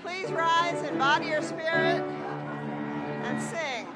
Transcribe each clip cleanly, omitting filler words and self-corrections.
Please rise, embody your spirit, and sing.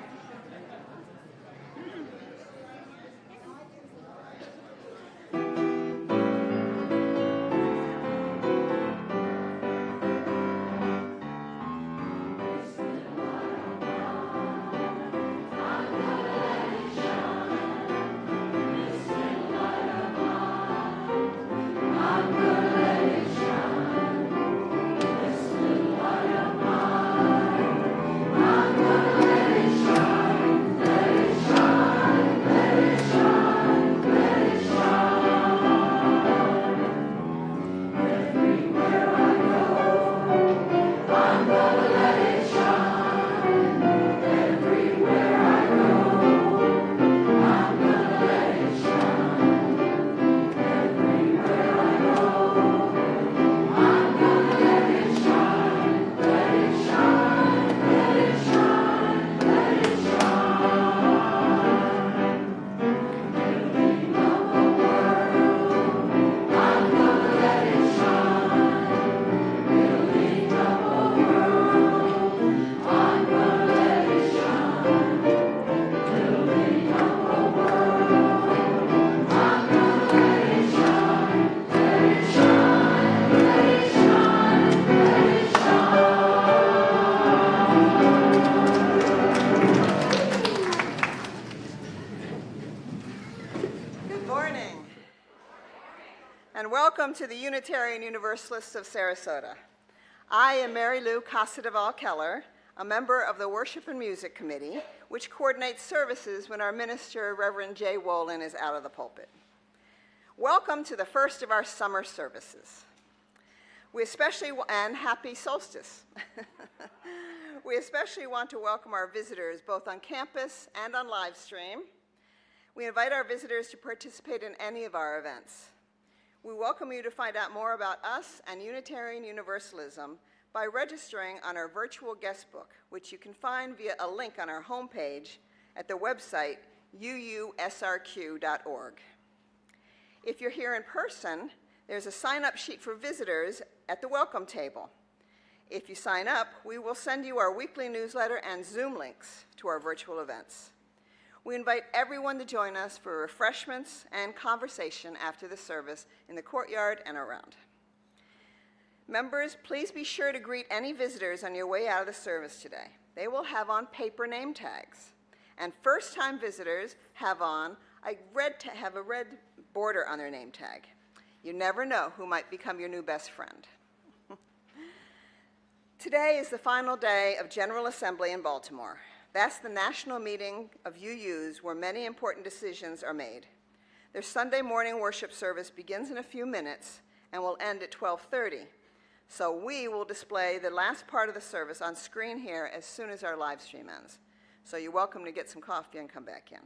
Welcome to the Unitarian Universalists of Sarasota. I am Mary Lou Casadevall-Keller, a member of the Worship and Music Committee, which coordinates services when our minister, Reverend Jay Wolin, is out of the pulpit. Welcome to the first of our summer services. And happy solstice. We especially want to welcome our visitors both on campus and on live stream. We invite our visitors to participate in any of our events. We welcome you to find out more about us and Unitarian Universalism by registering on our virtual guest book, which you can find via a link on our homepage at the website uusrq.org. If you're here in person, there's a sign-up sheet for visitors at the welcome table. If you sign up, we will send you our weekly newsletter and Zoom links to our virtual events. We invite everyone to join us for refreshments and conversation after the service in the courtyard and around. Members, please be sure to greet any visitors on your way out of the service today. They will have on paper name tags. And first-time visitors have a red border on their name tag. You never know who might become your new best friend. Today is the final day of General Assembly in Baltimore. That's the national meeting of UUs where many important decisions are made. Their Sunday morning worship service begins in a few minutes and will end at 12:30. So we will display the last part of the service on screen here as soon as our live stream ends. So you're welcome to get some coffee and come back in.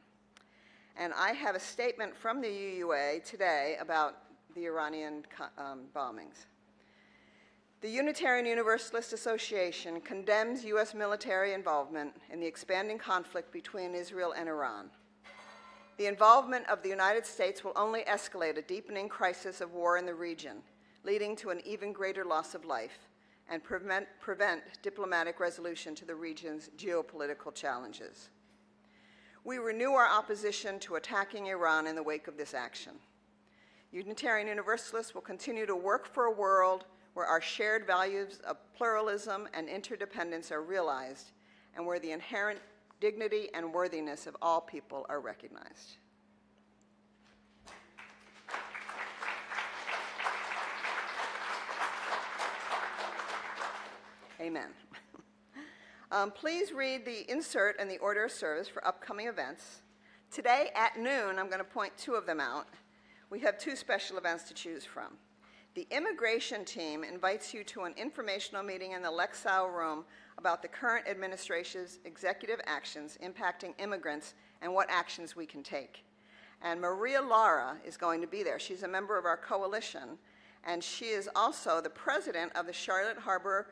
And I have a statement from the UUA today about the Iranian bombings. The Unitarian Universalist Association condemns U.S. military involvement in the expanding conflict between Israel and Iran. The involvement of the United States will only escalate a deepening crisis of war in the region, leading to an even greater loss of life and prevent diplomatic resolution to the region's geopolitical challenges. We renew our opposition to attacking Iran in the wake of this action. Unitarian Universalists will continue to work for a world where our shared values of pluralism and interdependence are realized, and where the inherent dignity and worthiness of all people are recognized. Amen. Please read the insert and the order of service for upcoming events. Today at noon, I'm going to point two of them out. We have two special events to choose from. The immigration team invites you to an informational meeting in the Lexau room about the current administration's executive actions impacting immigrants and what actions we can take. And Maria Lara is going to be there. She's a member of our coalition, and she is also the president of the Charlotte Harbor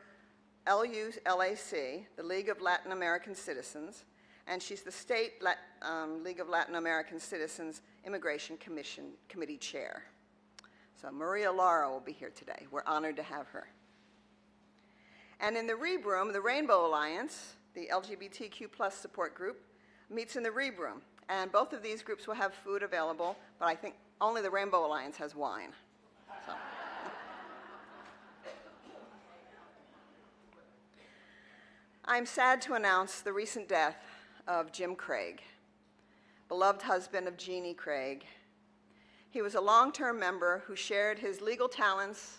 LULAC, the League of Latin American Citizens, and she's the State League of Latin American Citizens Immigration Committee Chair. So Maria Lara will be here today. We're honored to have her. And in the Reeb Room, the Rainbow Alliance, the LGBTQ plus support group, meets in the Reeb Room. And both of these groups will have food available, but I think only the Rainbow Alliance has wine. So. I'm sad to announce the recent death of Jim Craig, beloved husband of Jeannie Craig. He was a long-term member who shared his legal talents,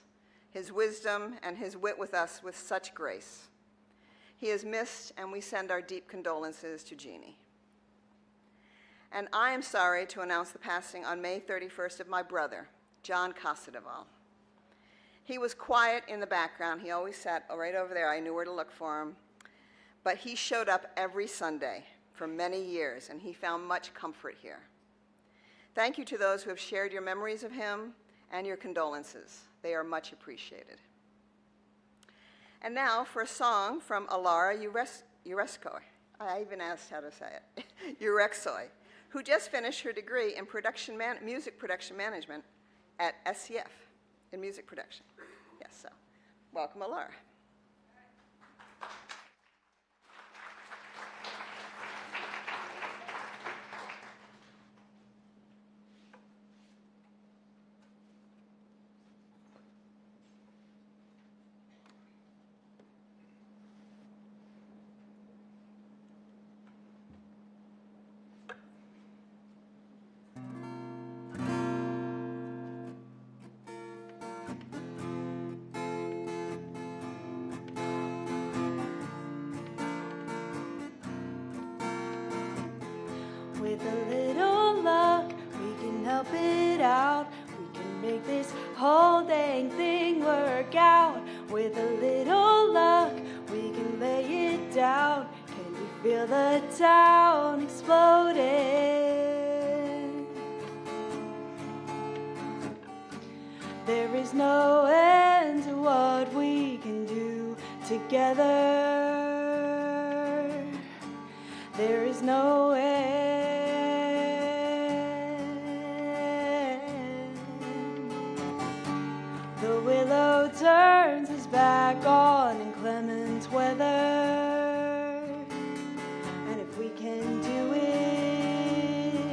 his wisdom, and his wit with us with such grace. He is missed, and we send our deep condolences to Jeannie. And I am sorry to announce the passing on May 31st of my brother, John Casadevall. He was quiet in the background. He always sat right over there. I knew where to look for him. But he showed up every Sunday for many years, and he found much comfort here. Thank you to those who have shared your memories of him and your condolences. They are much appreciated. And now for a song from Alara Urexoy. I even asked how to say it. Urexoy, who just finished her degree in music production management at SCF, in music production. Yes, so welcome, Alara. With a little luck, we can help it out. We can make this whole dang thing work out. With a little luck, we can lay it down. Can you feel the town exploding? There is no end to what we can do together. There is no end. The willow turns his back on inclement weather. And if we can do it,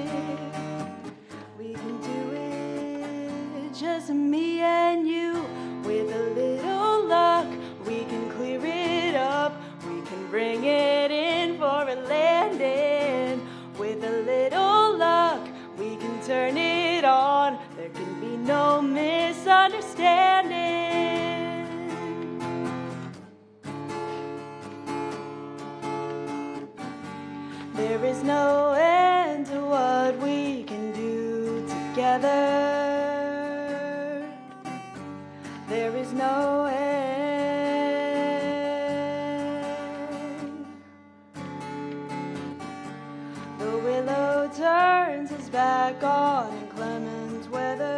we can do it. Just me and you. With a little luck, we can clear it up. We can bring it in for a landing. With a little luck, we can turn it on. There can be no misunderstanding. There is no end to what we can do together. There is no end. The willow turns his back on inclement weather.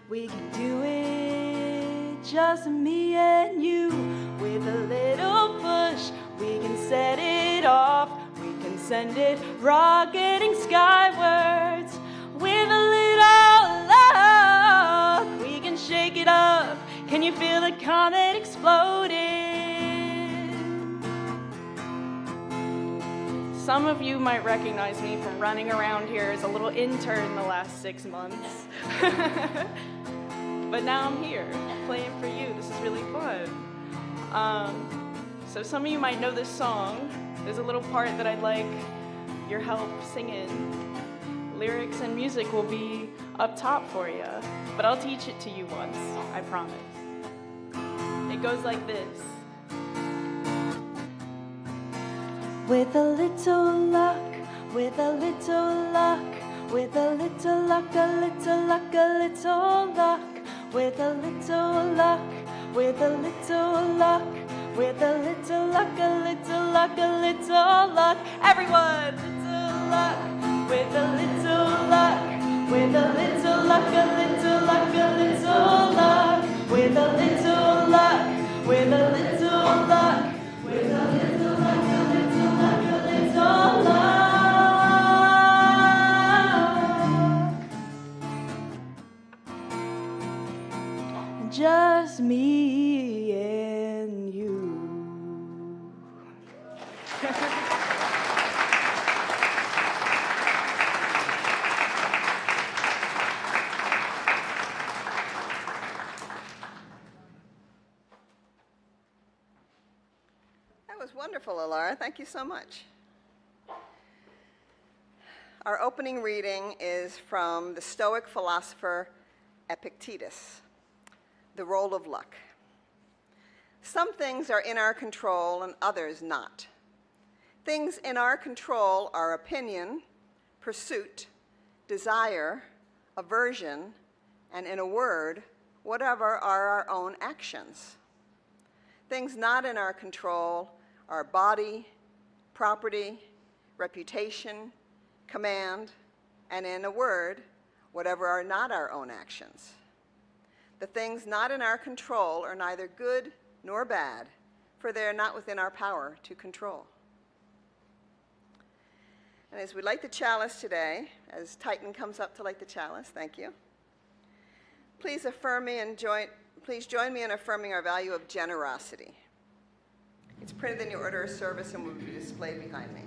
We can do it, just me and you. With a little push, we can set it off. We can send it rocketing skywards. With a little luck, we can shake it up. Can you feel the comet exploding? Some of you might recognize me from running around here as a little intern the last 6 months. But now I'm here, playing for you. This is really fun. So some of you might know this song. There's a little part that I'd like your help singing. Lyrics and music will be up top for you, but I'll teach it to you once, I promise. It goes like this. With a little luck, with a little luck, with a little luck, a little luck, a little luck, with a little luck, with a little luck, with a little luck, a little luck, a little luck. Everyone, little luck, with a little luck, with a little luck, a little luck, a little luck, with a little luck, with a little luck, with a little luck, a little luck, a little luck. Just me Hello, Laura. Thank you so much. Our opening reading is from the Stoic philosopher Epictetus, The Role of Luck. Some things are in our control and others not. Things in our control are opinion, pursuit, desire, aversion, and in a word, whatever are our own actions. Things not in our control are body, property, reputation, command, and in a word, whatever are not our own actions. The things not in our control are neither good nor bad, for they are not within our power to control. And as we light the chalice today, as Titan comes up to light the chalice, thank you. Please join me in affirming our value of generosity. It's printed in your order of service and will be displayed behind me.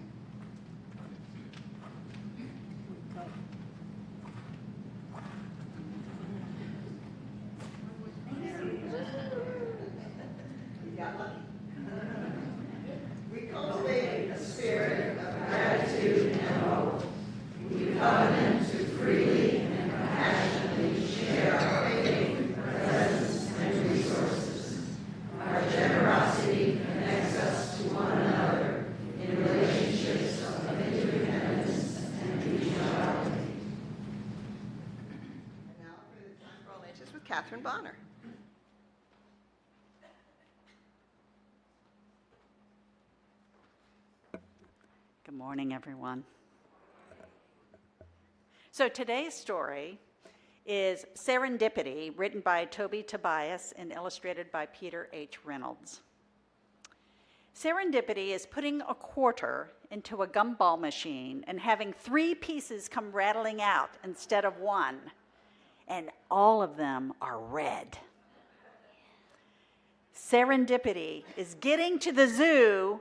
We cultivate a spirit of gratitude and hope. We covenant to freely and passionately share our faith, presence, and resources. Our generosity connects us to one another in relationships of interdependence and mutuality. And now for the time for all ages with Catherine Bonner. Good morning, everyone. So today's story is Serendipity, written by Toby Tobias and illustrated by Peter H. Reynolds. Serendipity is putting a quarter into a gumball machine and having 3 pieces come rattling out instead of 1, and all of them are red. Serendipity is getting to the zoo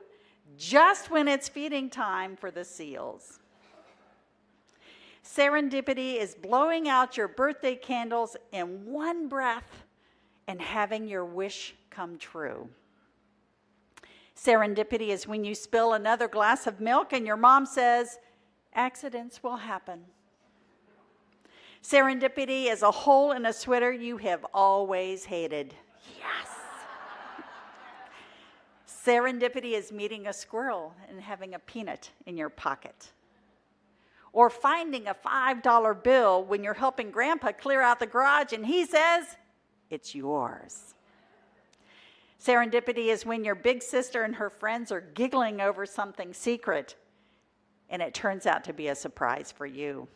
just when it's feeding time for the seals. Serendipity is blowing out your birthday candles in one breath and having your wish come true. Serendipity is when you spill another glass of milk and your mom says, accidents will happen. Serendipity is a hole in a sweater you have always hated. Yes. Serendipity is meeting a squirrel and having a peanut in your pocket. Or finding a $5 bill when you're helping Grandpa clear out the garage and he says, it's yours. Serendipity is when your big sister and her friends are giggling over something secret and it turns out to be a surprise for you.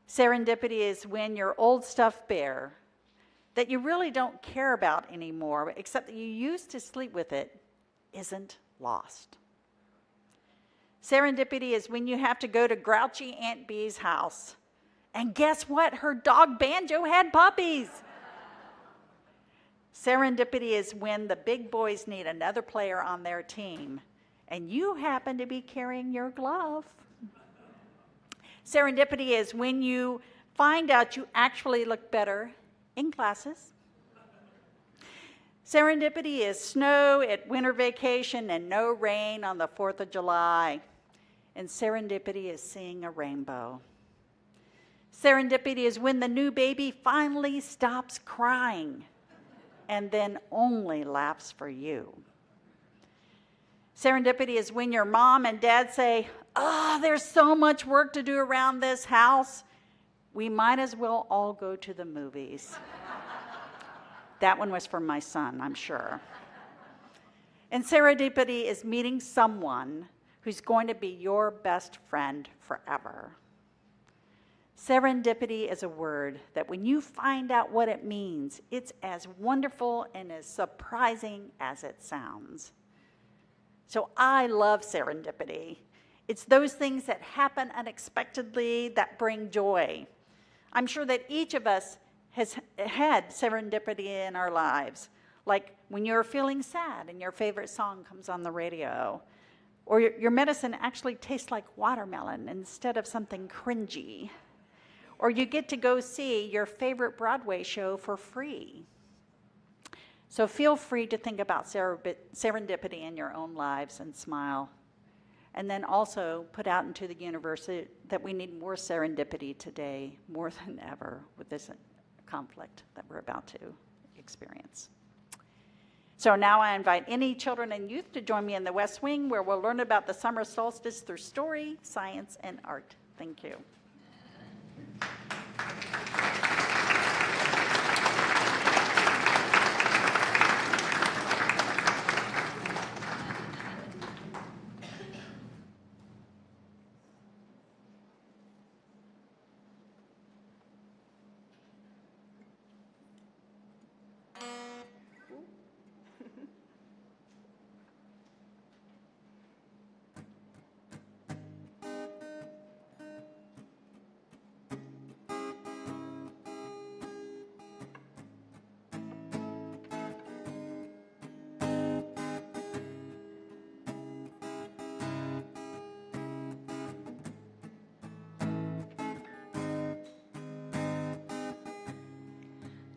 Serendipity is when your old stuffed bear that you really don't care about anymore, except that you used to sleep with it, isn't lost. Serendipity is when you have to go to grouchy Aunt Bee's house. And guess what? Her dog Banjo had puppies. Serendipity is when the big boys need another player on their team, and you happen to be carrying your glove. Serendipity is when you find out you actually look better in glasses. Serendipity is snow at winter vacation and no rain on the 4th of July. And serendipity is seeing a rainbow. Serendipity is when the new baby finally stops crying and then only laughs for you. Serendipity is when your mom and dad say, there's so much work to do around this house. We might as well all go to the movies. That one was from my son, I'm sure. And serendipity is meeting someone who's going to be your best friend forever. Serendipity is a word that when you find out what it means, it's as wonderful and as surprising as it sounds. So I love serendipity. It's those things that happen unexpectedly that bring joy. I'm sure that each of us has had serendipity in our lives, like when you're feeling sad and your favorite song comes on the radio, or your medicine actually tastes like watermelon instead of something cringy, or you get to go see your favorite Broadway show for free. So feel free to think about serendipity in your own lives and smile. And then also put out into the universe that we need more serendipity today, more than ever, with this conflict that we're about to experience. So now I invite any children and youth to join me in the West Wing, where we'll learn about the summer solstice through story, science, and art. Thank you.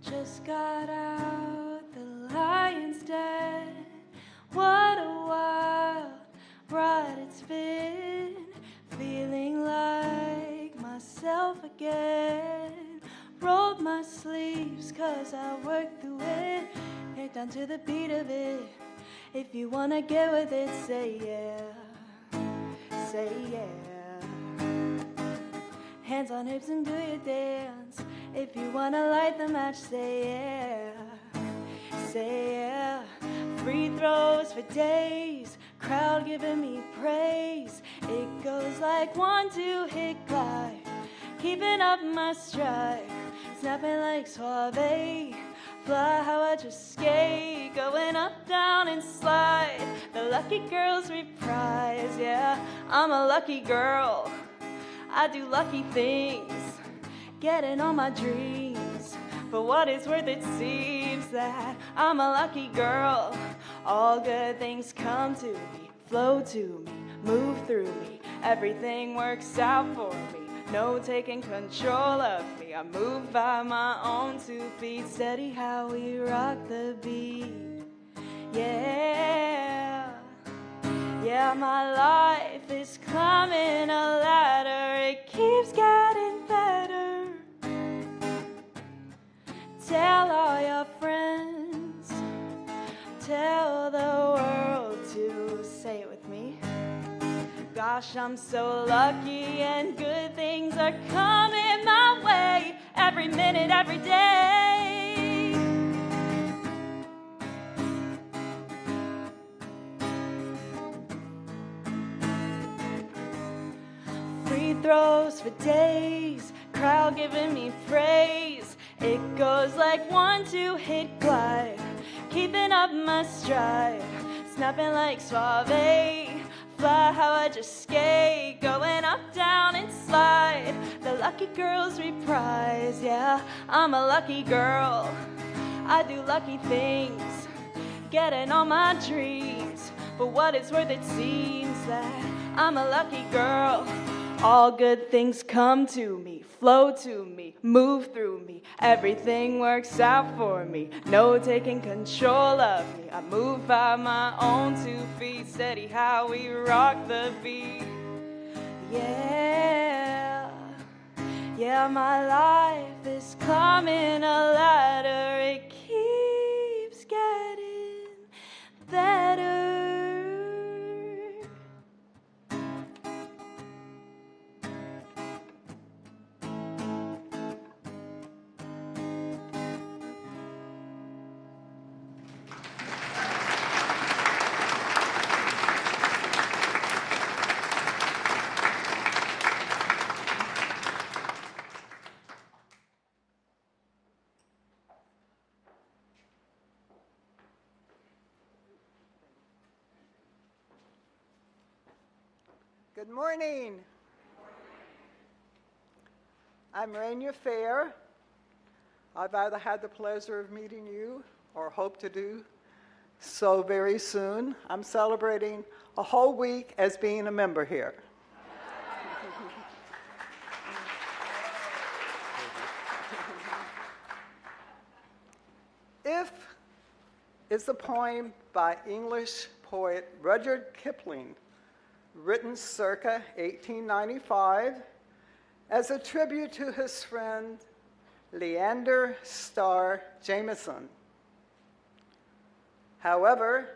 Just got out, the lion's dead. What a wild ride it's been. Feeling like myself again. Rolled my sleeves 'cause I worked through it. Hit down to the beat of it. If you wanna get with it, say yeah. Say yeah. Hands on hips and do your dance. If you wanna light the match, say yeah. Say yeah. Free throws for days. Crowd giving me praise. It goes like 1, 2, hit glide. Keeping up my stride. Snapping like suave. Fly how I just skate. Going up, down, and slide. The lucky girls reprise. Yeah, I'm a lucky girl. I do lucky things, getting all my dreams. For what it's worth, it seems that I'm a lucky girl. All good things come to me, flow to me, move through me. Everything works out for me, no taking control of me. I move by my own 2 feet, steady how we rock the beat. Yeah. Yeah, my life is climbing a ladder, it keeps getting better. Tell all your friends, tell the world to say it with me. Gosh, I'm so lucky and good things are coming my way every minute, every day. Free throws for days, crowd giving me praise. It goes like 1, 2, hit glide. Keeping up my stride, snapping like suave. Fly how I just skate, going up, down, and slide. The lucky girls reprise, yeah, I'm a lucky girl. I do lucky things, getting all my dreams. For what it's worth, it seems that I'm a lucky girl. All good things come to me, flow to me, move through me. Everything works out for me, no taking control of me. I move by my own 2 feet, steady how we rock the beat. Yeah, yeah, my life is climbing a ladder, it keeps getting better. Good morning. I'm Rainier Fair. I've either had the pleasure of meeting you or hope to do so very soon. I'm celebrating a whole week as being a member here. is a poem by English poet Rudyard Kipling, written circa 1895 as a tribute to his friend Leander Starr Jameson. However,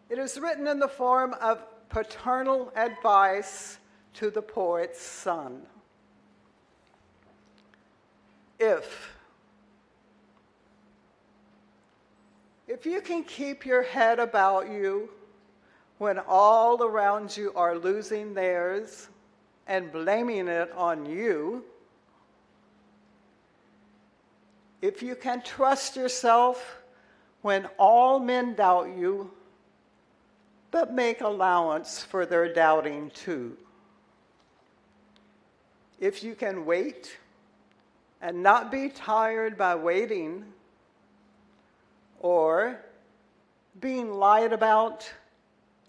it is written in the form of paternal advice to the poet's son. If you can keep your head about you when all around you are losing theirs and blaming it on you, if you can trust yourself when all men doubt you, but make allowance for their doubting too, if you can wait and not be tired by waiting, or being lied about,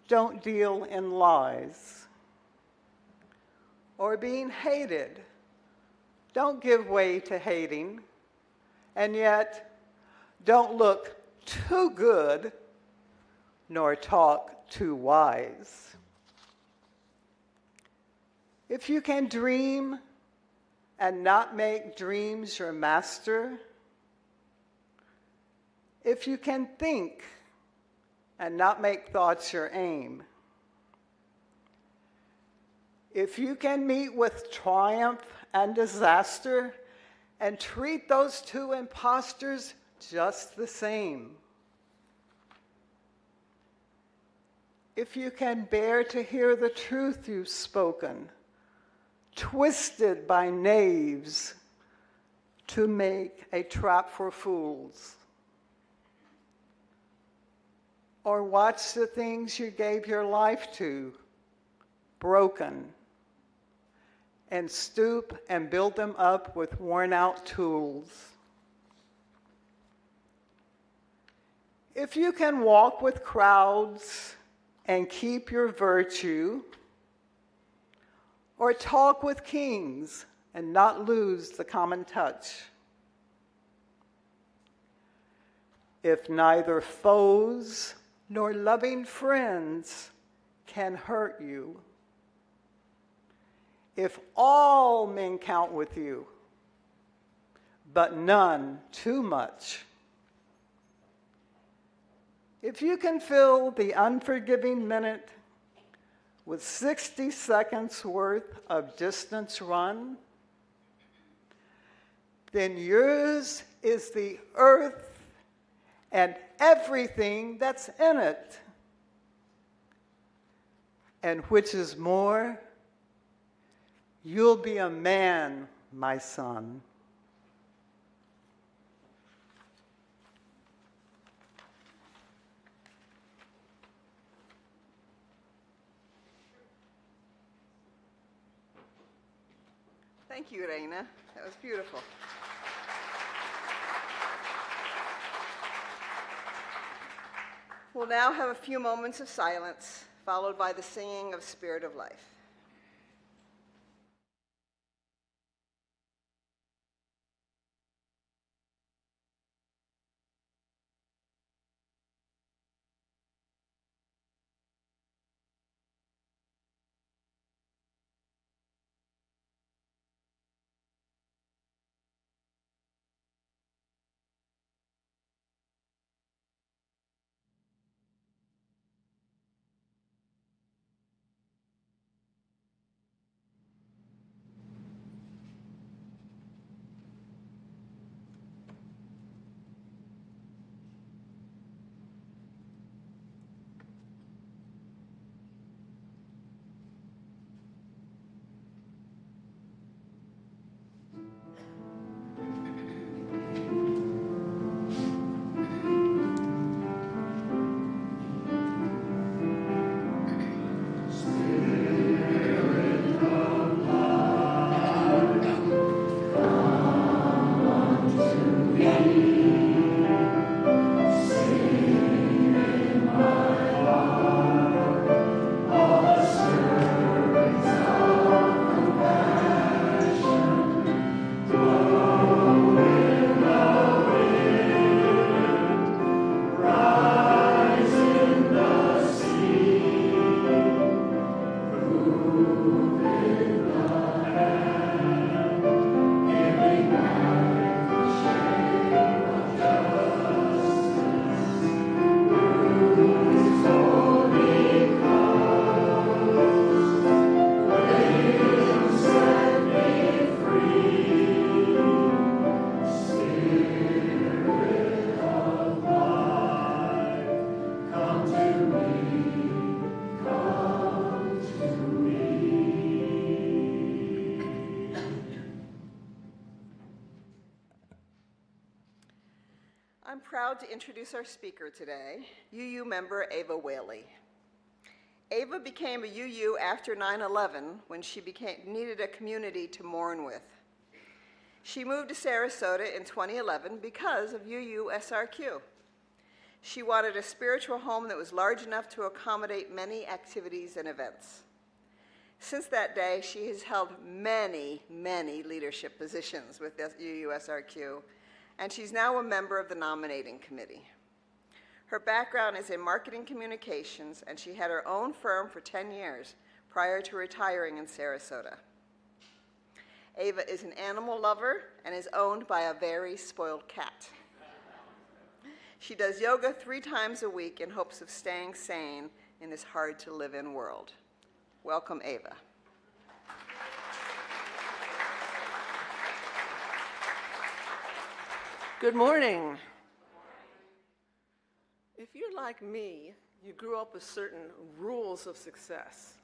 don't deal in lies, or being hated, don't give way to hating, and yet don't look too good nor talk too wise. If you can dream and not make dreams your master, if you can think and not make thoughts your aim, if you can meet with triumph and disaster and treat those two impostors just the same, if you can bear to hear the truth you've spoken, twisted by knaves to make a trap for fools, or watch the things you gave your life to broken, and stoop and build them up with worn-out tools. If you can walk with crowds and keep your virtue, or talk with kings and not lose the common touch, if neither foes nor loving friends can hurt you, if all men count with you, but none too much, if you can fill the unforgiving minute with 60 seconds worth of distance run, then yours is the earth and everything that's in it. And which is more, you'll be a man, my son. Thank you, Reina. That was beautiful. We'll now have a few moments of silence, followed by the singing of Spirit of Life. I'm proud to introduce our speaker today, UU member Ava Whaley. Ava became a UU after 9/11 when she needed a community to mourn with. She moved to Sarasota in 2011 because of UU SRQ. She wanted a spiritual home that was large enough to accommodate many activities and events. Since that day, she has held many, many leadership positions with UU SRQ, and she's now a member of the nominating committee. Her background is in marketing communications, and she had her own firm for 10 years prior to retiring in Sarasota. Ava is an animal lover and is owned by a very spoiled cat. She does yoga 3 times a week in hopes of staying sane in this hard-to-live-in world. Welcome, Ava. Good morning. If you're like me, you grew up with certain rules of success.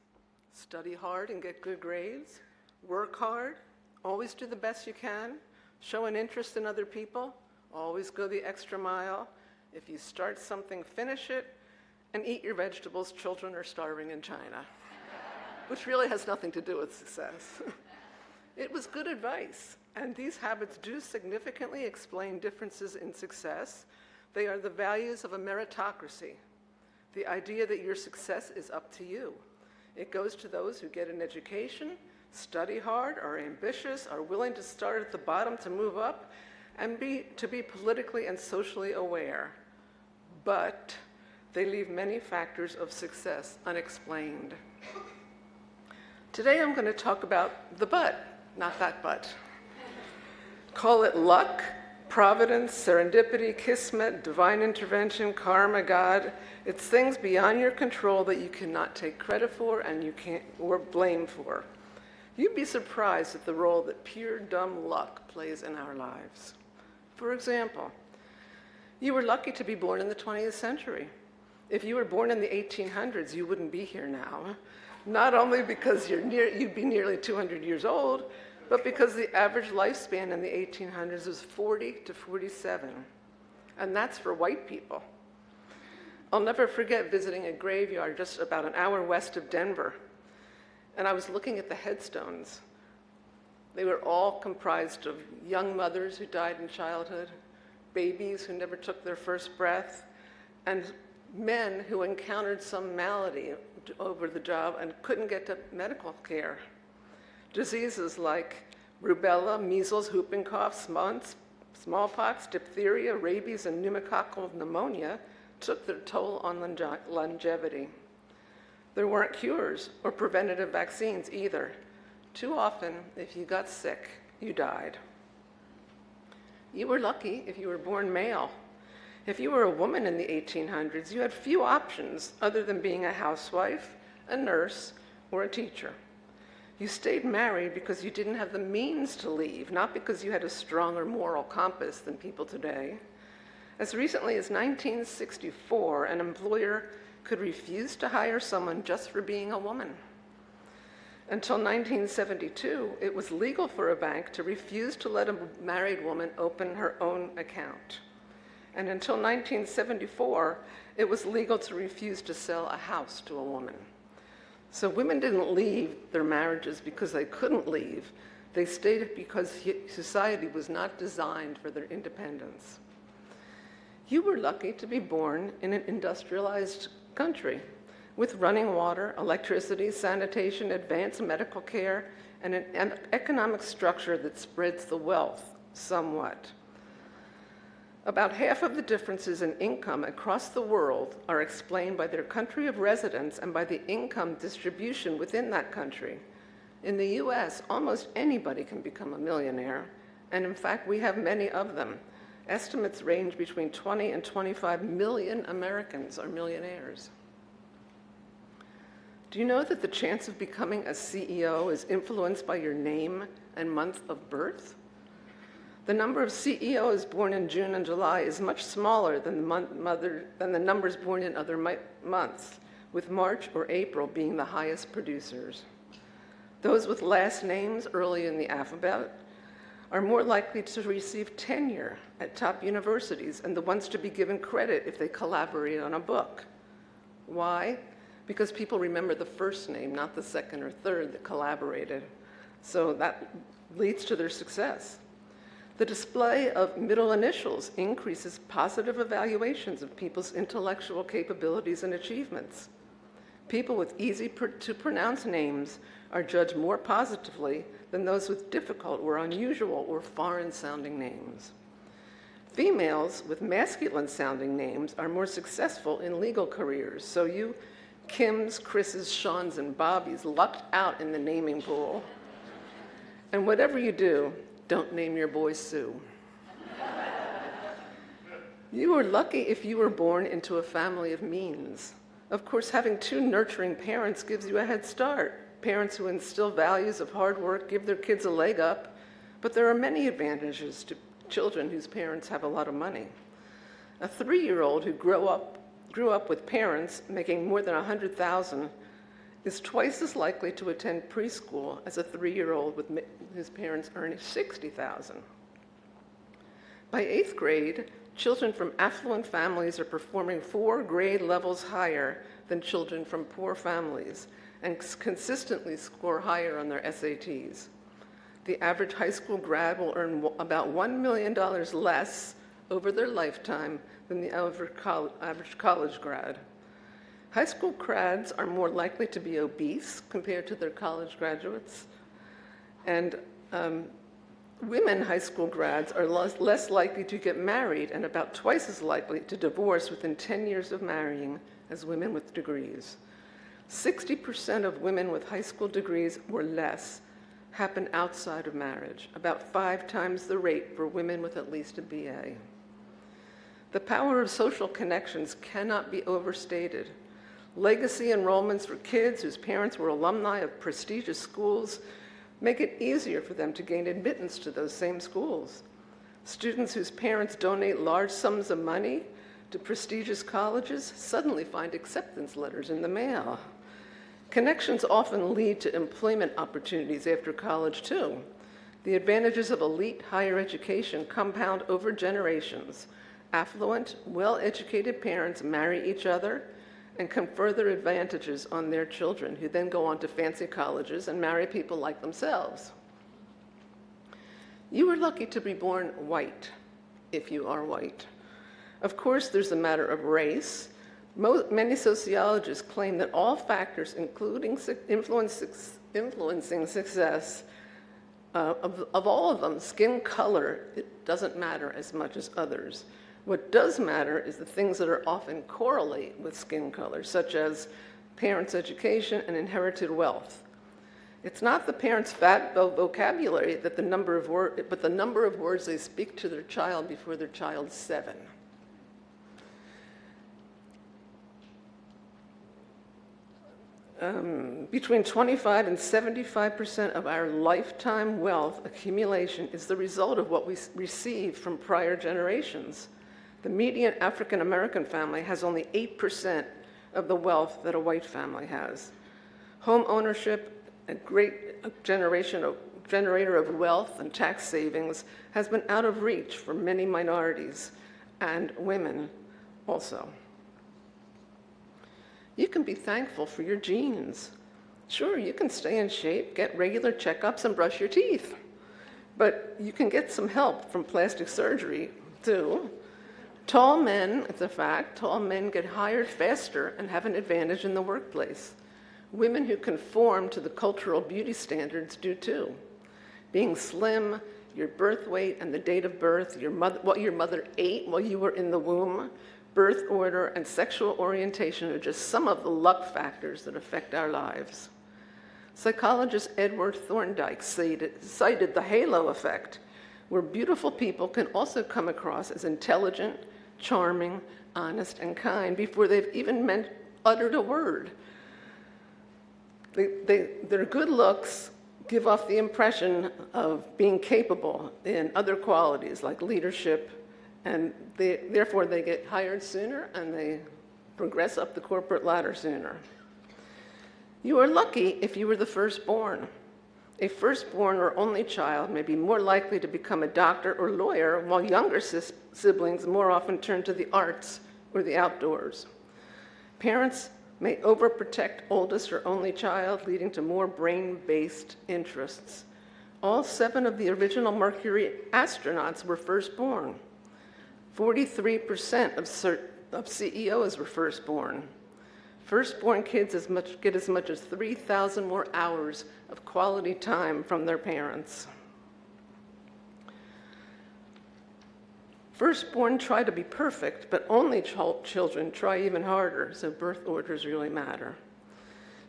Study hard and get good grades, work hard, always do the best you can, show an interest in other people, always go the extra mile. If you start something, finish it, and eat your vegetables. Children are starving in China, which really has nothing to do with success. It was good advice, and these habits do significantly explain differences in success. They are the values of a meritocracy, the idea that your success is up to you. It goes to those who get an education, study hard, are ambitious, are willing to start at the bottom to move up, and to be politically and socially aware. But they leave many factors of success unexplained. Today I'm going to talk about the but, not that but. Call it luck, providence, serendipity, kismet, divine intervention, karma, God. It's things beyond your control that you cannot take credit for and you can't or blame for. You'd be surprised at the role that pure dumb luck plays in our lives. For example, you were lucky to be born in the 20th century. If you were born in the 1800s, you wouldn't be here now. Not only because you'd be nearly 200 years old, but because the average lifespan in the 1800s was 40 to 47. And that's for white people. I'll never forget visiting a graveyard just about an hour west of Denver. And I was looking at the headstones. They were all comprised of young mothers who died in childhood, babies who never took their first breath, and men who encountered some malady over the job and couldn't get to medical care. Diseases like rubella, measles, whooping cough, smallpox, diphtheria, rabies, and pneumococcal pneumonia took their toll on longevity. There weren't cures or preventative vaccines either. Too often, if you got sick, you died. You were lucky if you were born male. If you were a woman in the 1800s, you had few options other than being a housewife, a nurse, or a teacher. You stayed married because you didn't have the means to leave, not because you had a stronger moral compass than people today. As recently as 1964, an employer could refuse to hire someone just for being a woman. Until 1972, it was legal for a bank to refuse to let a married woman open her own account. And until 1974, it was legal to refuse to sell a house to a woman. So women didn't leave their marriages because they couldn't leave. They stayed because society was not designed for their independence. You were lucky to be born in an industrialized country with running water, electricity, sanitation, advanced medical care, and an economic structure that spreads the wealth somewhat. About half of the differences in income across the world are explained by their country of residence and by the income distribution within that country. In the US, almost anybody can become a millionaire, and in fact, we have many of them. Estimates range between 20 and 25 million Americans are millionaires. Do you know that the chance of becoming a CEO is influenced by your name and month of birth? The number of CEOs born in June and July is much smaller than the numbers born in other months, with March or April being the highest producers. Those with last names early in the alphabet are more likely to receive tenure at top universities and the ones to be given credit if they collaborate on a book. Why? Because people remember the first name, not the second or third that collaborated. So that leads to their success. The display of middle initials increases positive evaluations of people's intellectual capabilities and achievements. People with easy-to-pronounce names are judged more positively than those with difficult or unusual or foreign-sounding names. Females with masculine-sounding names are more successful in legal careers, so you Kims, Chris's, Sean's, and Bobbies lucked out in the naming pool. And whatever you do, don't name your boy Sue. You are lucky if you were born into a family of means. Of course, having two nurturing parents gives you a head start. Parents who instill values of hard work give their kids a leg up, but there are many advantages to children whose parents have a lot of money. A 3-year-old who grew up with parents making more than $100,000 is twice as likely to attend preschool as a 3-year-old whose parents earn $60,000. By 8th grade, children from affluent families are performing 4 grade levels higher than children from poor families and consistently score higher on their SATs. The average high school grad will earn about $1 million less over their lifetime than the average college grad. High school grads are more likely to be obese compared to their college graduates. And women high school grads are less likely to get married and about twice as likely to divorce within 10 years of marrying as women with degrees. 60% of women with high school degrees or less happen outside of marriage, about 5 times the rate for women with at least a BA. The power of social connections cannot be overstated. Legacy enrollments for kids whose parents were alumni of prestigious schools make it easier for them to gain admittance to those same schools. Students whose parents donate large sums of money to prestigious colleges suddenly find acceptance letters in the mail. Connections often lead to employment opportunities after college, too. The advantages of elite higher education compound over generations. Affluent, well-educated parents marry each other and confer their advantages on their children, who then go on to fancy colleges and marry people like themselves. You are lucky to be born white, if you are white. Of course, there's a matter of race. Many sociologists claim that all factors, including influencing success, of all of them, skin color, it doesn't matter as much as others. What does matter is the things that are often correlate with skin color, such as parents' education and inherited wealth. It's not the parents' fat vocabulary that the number of but the number of words they speak to their child before their child's 7. Between 25 and 75% of our lifetime wealth accumulation is the result of what we received from prior generations. The median African American family has only 8% of the wealth that a white family has. Home ownership, a great generator of wealth and tax savings, has been out of reach for many minorities and women also. You can be thankful for your genes. Sure, you can stay in shape, get regular checkups, and brush your teeth. But you can get some help from plastic surgery, too. Tall men, it's a fact, tall men get hired faster and have an advantage in the workplace. Women who conform to the cultural beauty standards do too. Being slim, your birth weight and the date of birth, what your mother ate while you were in the womb, birth order, and sexual orientation are just some of the luck factors that affect our lives. Psychologist Edward Thorndike cited the halo effect, where beautiful people can also come across as intelligent, charming, honest, and kind before they've even uttered a word. Their good looks give off the impression of being capable in other qualities like leadership, and therefore they get hired sooner and they progress up the corporate ladder sooner. You are lucky if you were the firstborn. A firstborn or only child may be more likely to become a doctor or lawyer, while younger siblings more often turn to the arts or the outdoors. Parents may overprotect oldest or only child, leading to more brain-based interests. All 7 of the original Mercury astronauts were firstborn. 43% of CEOs were firstborn. Firstborn kids get as much as 3,000 more hours of quality time from their parents. Firstborn try to be perfect, but only children try even harder, so birth orders really matter.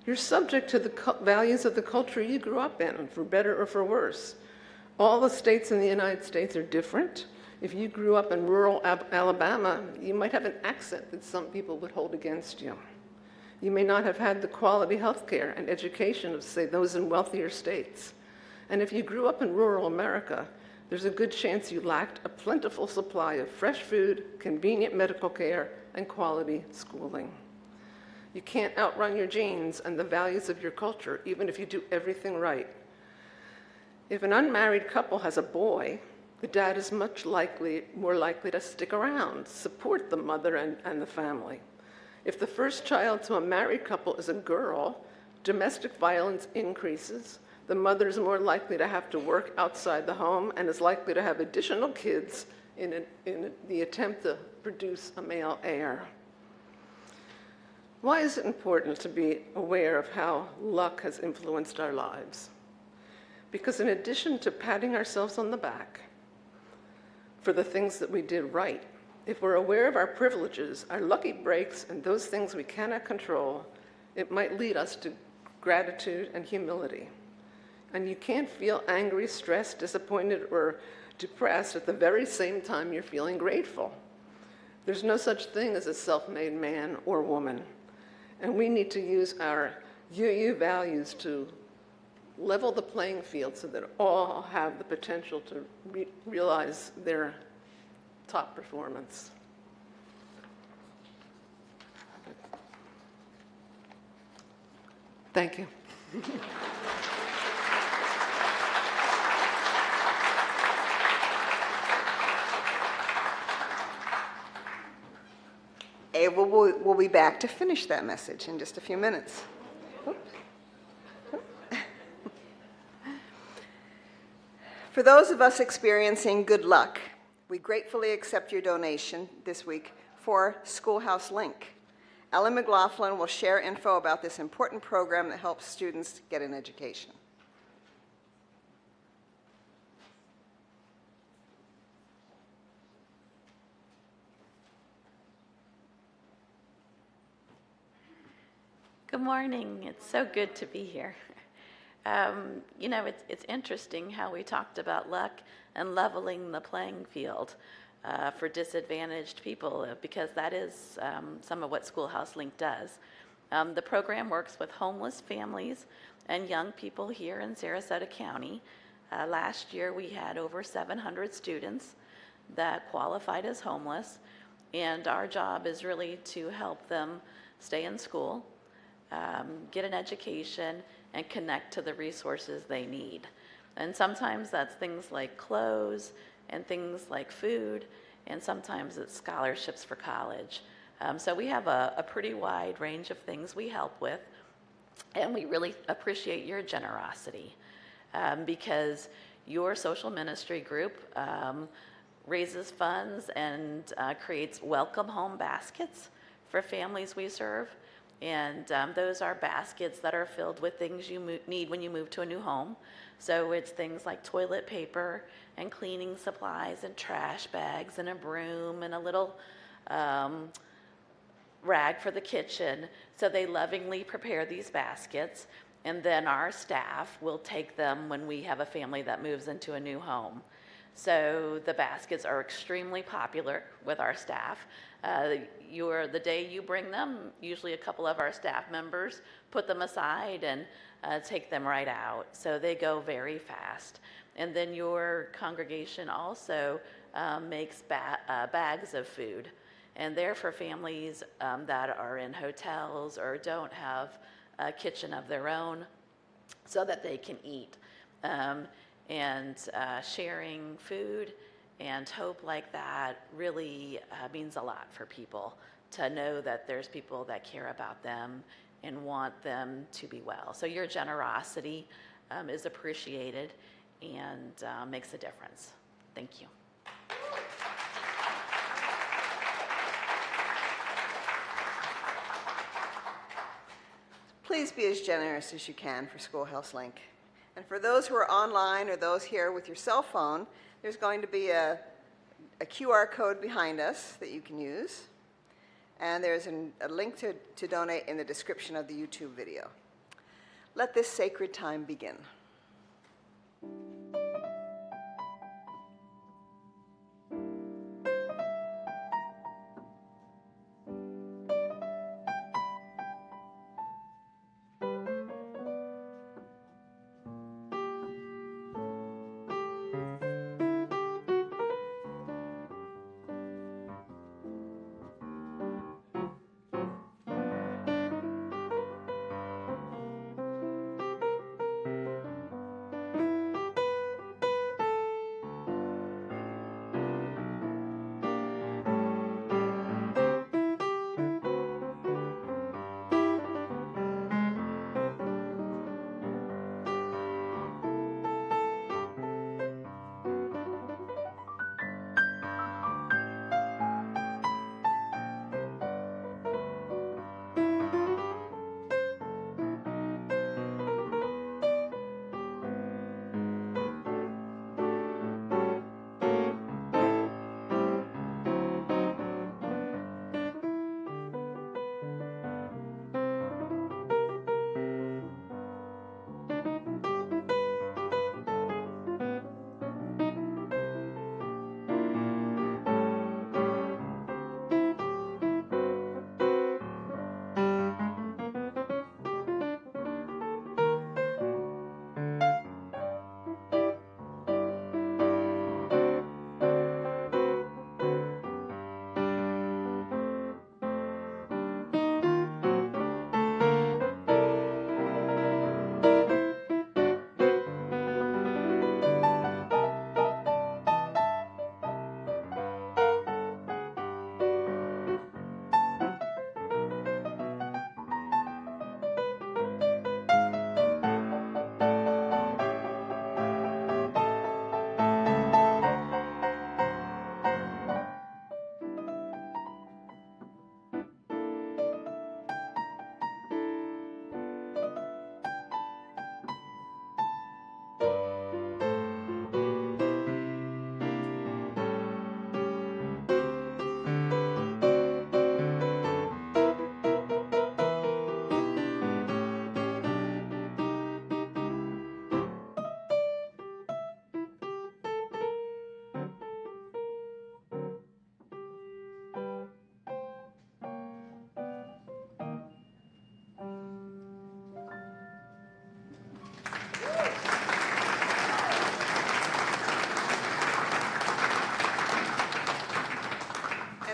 You're subject to the values of the culture you grew up in, for better or for worse. All the states in the United States are different. If you grew up in rural Alabama, you might have an accent that some people would hold against you. You may not have had the quality health care and education of, say, those in wealthier states. And if you grew up in rural America, there's a good chance you lacked a plentiful supply of fresh food, convenient medical care, and quality schooling. You can't outrun your genes and the values of your culture, even if you do everything right. If an unmarried couple has a boy, the dad is more likely to stick around, support the mother and the family. If the first child to a married couple is a girl, domestic violence increases. The mother is more likely to have to work outside the home and is likely to have additional kids in the attempt to produce a male heir. Why is it important to be aware of how luck has influenced our lives? Because in addition to patting ourselves on the back for the things that we did right, if we're aware of our privileges, our lucky breaks, and those things we cannot control, it might lead us to gratitude and humility. And you can't feel angry, stressed, disappointed, or depressed at the very same time you're feeling grateful. There's no such thing as a self-made man or woman. And we need to use our UU values to level the playing field so that all have the potential to realize their top performance. Thank you. Ava will be back to finish that message in just a few minutes. For those of us experiencing good luck, we gratefully accept your donation this week for Schoolhouse Link. Ellen McLaughlin will share info about this important program that helps students get an education. Good morning. It's so good to be here. It's interesting how we talked about luck and leveling the playing field for disadvantaged people, because that is some of what Schoolhouse Link does. The program works with homeless families and young people here in Sarasota County. Last year we had over 700 students that qualified as homeless, and our job is really to help them stay in school, get an education, and connect to the resources they need. And sometimes that's things like clothes and things like food, and sometimes it's scholarships for college. So we have a pretty wide range of things we help with, and we really appreciate your generosity because your social ministry group raises funds and creates welcome home baskets for families we serve. And those are baskets that are filled with things you need when you move to a new home. So it's things like toilet paper and cleaning supplies and trash bags and a broom and a little rag for the kitchen. So they lovingly prepare these baskets, and then our staff will take them when we have a family that moves into a new home. So the baskets are extremely popular with our staff. The day you bring them, usually a couple of our staff members put them aside and take them right out. So they go very fast. And then your congregation also makes bags of food. And they're for families that are in hotels or don't have a kitchen of their own, so that they can eat. and sharing food and hope like that really means a lot for people, to know that there's people that care about them and want them to be well. So your generosity is appreciated and makes a difference. Thank you. Please be as generous as you can for Schoolhouse Link. And for those who are online or those here with your cell phone, there's going to be a QR code behind us that you can use. And there's a link to donate in the description of the YouTube video. Let this sacred time begin.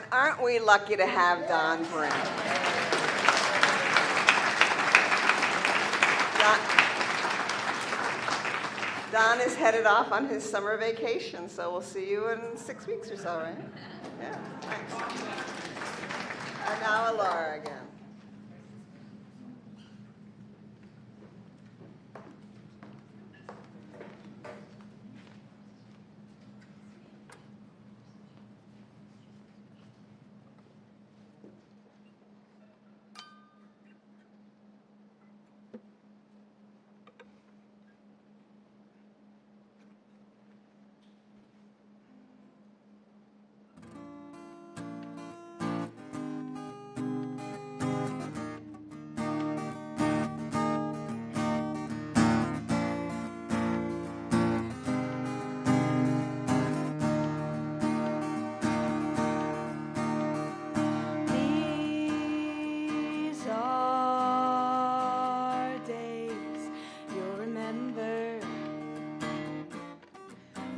Aren't we lucky to have Don Brent? Don is headed off on his summer vacation, so we'll see you in 6 weeks or so, right? Yeah, thanks. And now Laura again.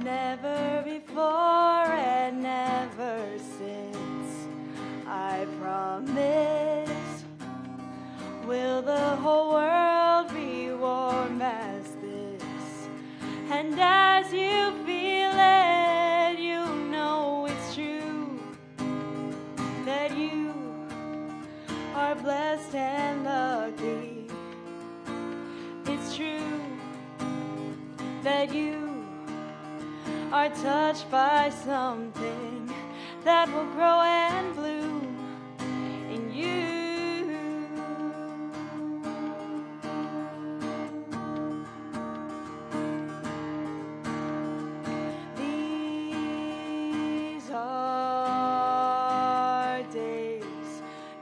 Never before and never since, I promise. Will the whole world be warm as this? as you feel it, you know it's true that you are blessed and lucky. It's true that you are touched by something that will grow and bloom in you. These are days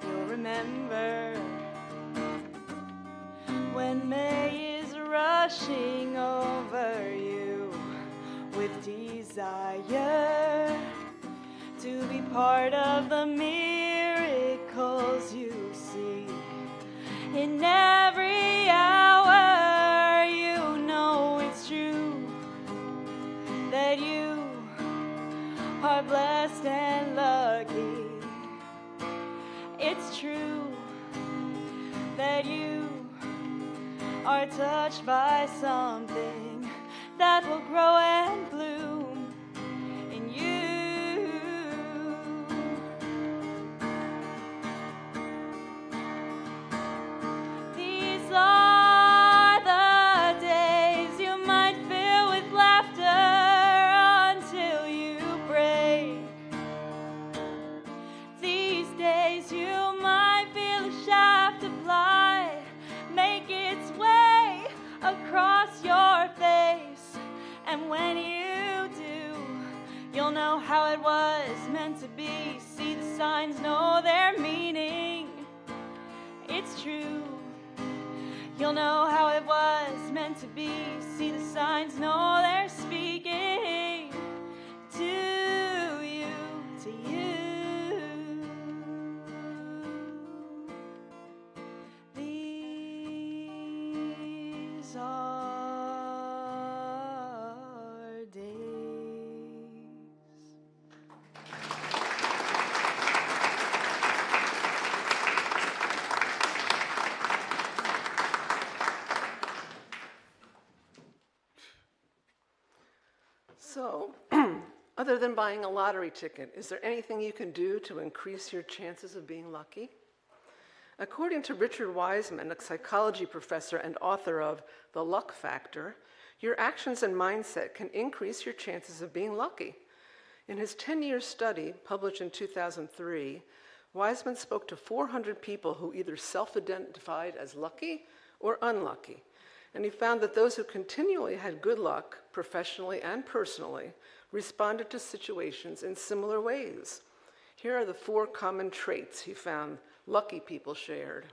you'll remember when May is rushing over you with desire to be part of the miracles you see in every hour. You know it's true that you are blessed and lucky. It's true that you are touched by something that will grow and bloom in you. These are the days you might fill with laughter until you break. These days you might feel a shaft of light make its way across your face, and when you do, you'll know how it was meant to be. See the signs, know their meaning. It's true. You'll know how it was meant to be. See the signs, know they're speaking to you, to you. These are days. So, other than buying a lottery ticket, is there anything you can do to increase your chances of being lucky? According to Richard Wiseman, a psychology professor and author of The Luck Factor, your actions and mindset can increase your chances of being lucky. In his 10-year study, published in 2003, Wiseman spoke to 400 people who either self-identified as lucky or unlucky. And he found that those who continually had good luck, professionally and personally, responded to situations in similar ways. Here are the 4 common traits he found lucky people shared.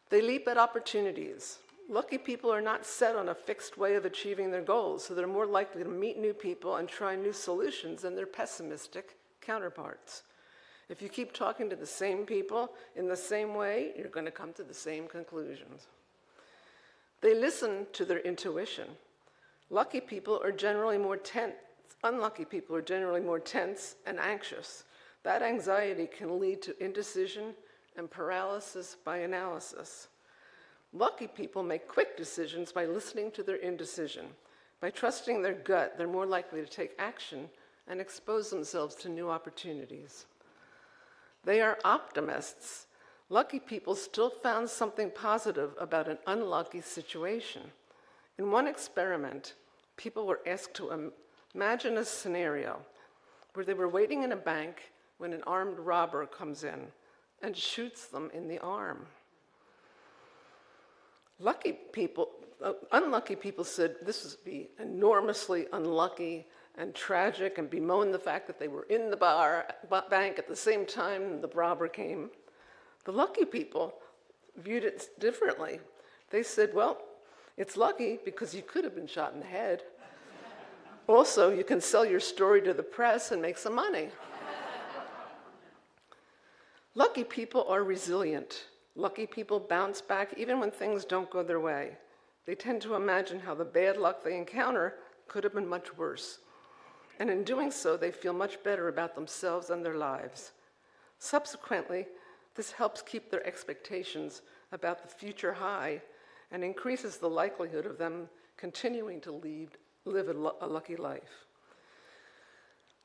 They leap at opportunities. Lucky people are not set on a fixed way of achieving their goals, so they're more likely to meet new people and try new solutions than their pessimistic counterparts. If you keep talking to the same people in the same way, you're going to come to the same conclusions. They listen to their intuition. Lucky people are generally more tense. Unlucky people are generally more tense and anxious. That anxiety can lead to indecision and paralysis by analysis. Lucky people make quick decisions by listening to their indecision. By trusting their gut, they're more likely to take action and expose themselves to new opportunities. They are optimists. Lucky people still found something positive about an unlucky situation. In one experiment, people were asked to imagine a scenario where they were waiting in a bank when an armed robber comes in and shoots them in the arm. Unlucky people said this would be enormously unlucky and tragic and bemoaned the fact that they were in the bank at the same time the robber came. The lucky people viewed it differently. They said, well, it's lucky because you could have been shot in the head. Also, you can sell your story to the press and make some money. Lucky people are resilient. Lucky people bounce back even when things don't go their way. They tend to imagine how the bad luck they encounter could have been much worse. And in doing so, they feel much better about themselves and their lives. Subsequently, this helps keep their expectations about the future high and increases the likelihood of them continuing to lead live a lucky life.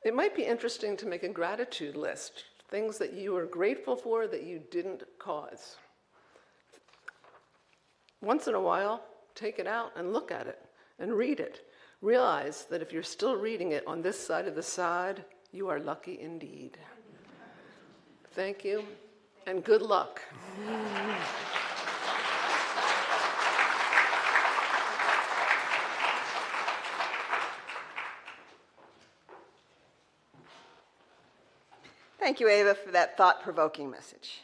It might be interesting to make a gratitude list, things that you are grateful for that you didn't cause. Once in a while, take it out and look at it and read it. Realize that if you're still reading it on this side of the side, you are lucky indeed. Thank you, and good luck. Thank you, Ava, for that thought-provoking message.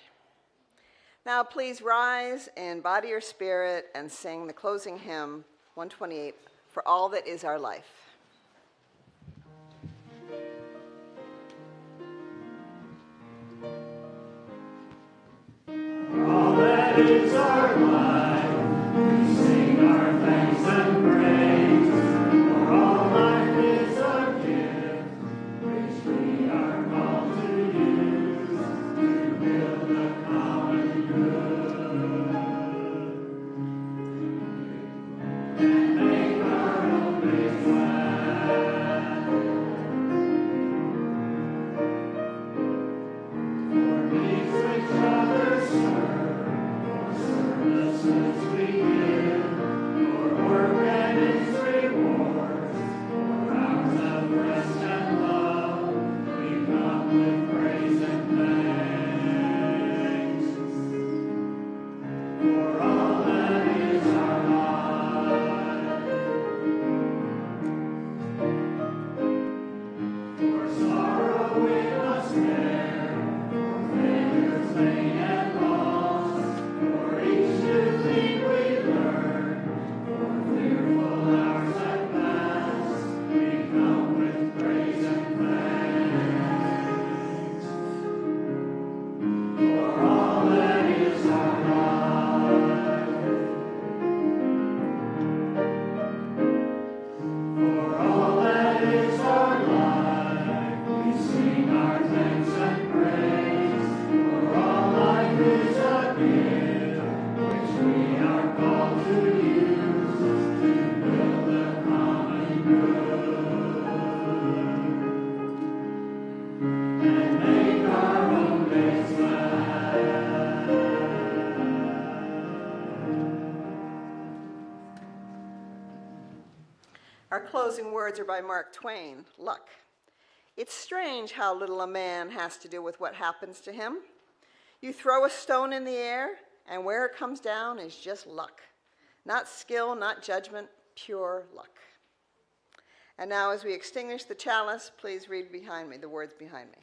Now, please rise and body your spirit and sing the closing hymn, 128, For All That Is Our Life. All that is our life, we sing our thanks and praise. For all life is our gift, which we are called to use to build a common good. And make our own days glad. For needs which others serve, services we give, for work and its rewards, for hours of rest and love, we come with praise and thanks. For all that is our life, for sorrow we must bear, for failure, pain, and loss, for each new thing we learn, for fearful hours that pass, we come with praise and thanks. For all that is our life, for all that is our life, we sing our thanks and praise. For all life is a gift, which we are called to use to build a common good. And make our own days glad. Our closing words are by Mark Twain, Luck. It's strange how little a man has to do with what happens to him. You throw a stone in the air, and where it comes down is just luck. Not skill, not judgment, pure luck. And now as we extinguish the chalice, please read behind me, the words behind me.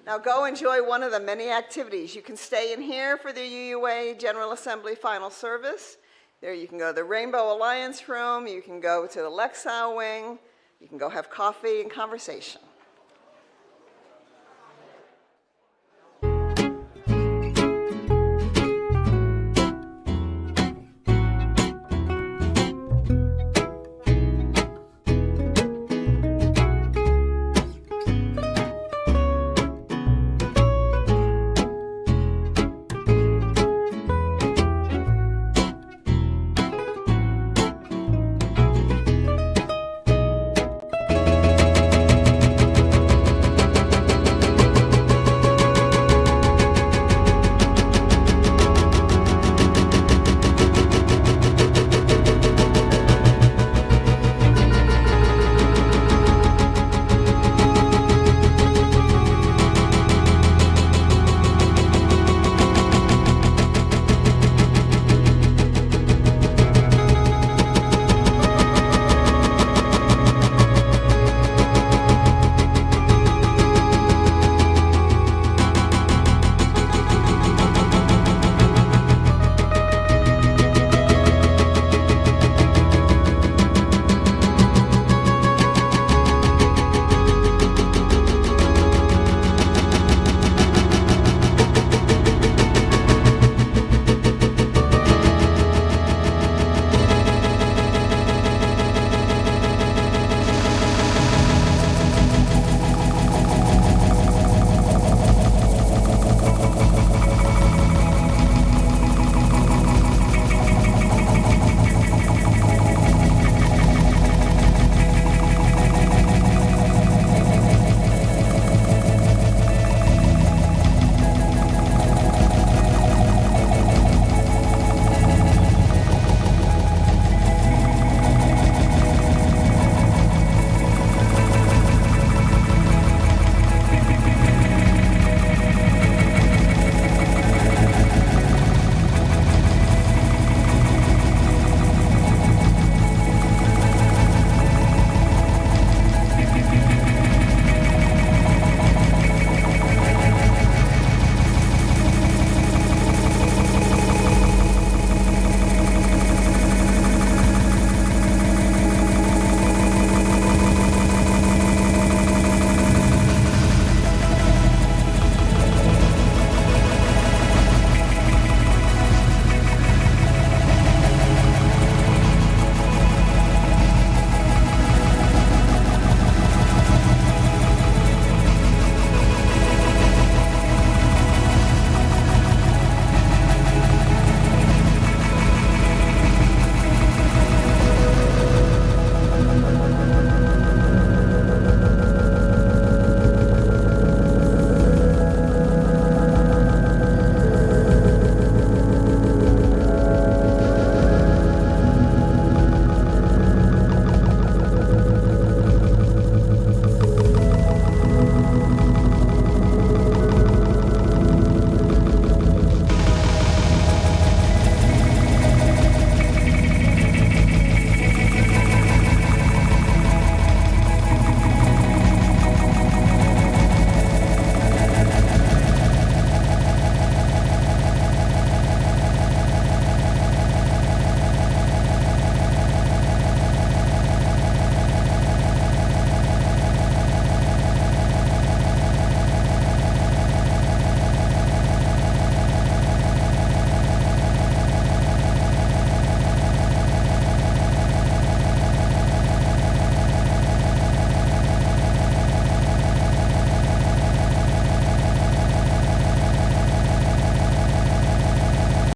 Now go enjoy one of the many activities. You can stay in here for the UUA General Assembly final service. There you can go to the Rainbow Alliance room. You can go to the Lexile wing. You can go have coffee and conversation.